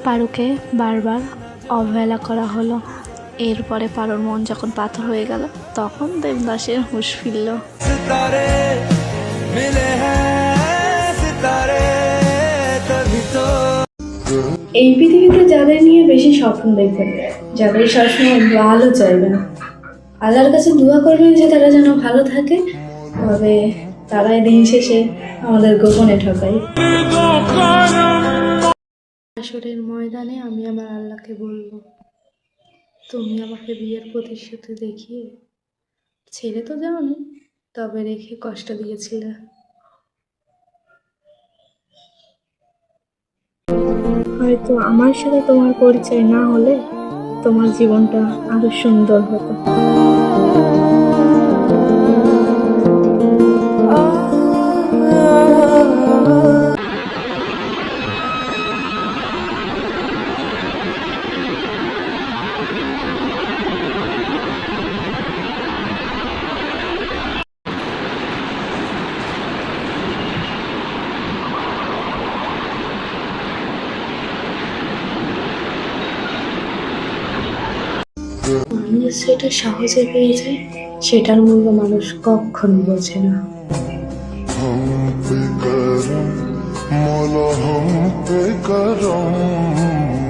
পারুকে বারবার অবহেলা করা হলো। এরপরে পারুর মন যখন পাথর হয়ে গেল, তখন দেবদাসের হুঁশ ফিরল। এই পৃথিবীতে যাদের নিয়ে বেশি স্বপ্ন দেখবেন, যাদের সবসময় ভালো চাইবেন, আল্লাহর কাছে দোয়া করবেন যে তারা যেন ভালো থাকে, তবে তারাই দিন শেষে আমাদের গোপনে ঠকায়। হাসরের ময়দানে আমি আমার আল্লাহকে বলবো, তুমি আমাকে বিয়ের প্রতিশ্রুতি দেখিয়ে ছেড়ে তো যাওনি, তবে রেখে কষ্ট দিয়েছিলে। হয়তো আমার সাথে তোমার পরিচয় না হলে তোমার জীবনটা আরো সুন্দর হতো। মানুষ সেটা সহজে পেয়ে যায়, সেটার মূল্য মানুষ কখনো বোঝে না। हम पे करम मौला हम पे करम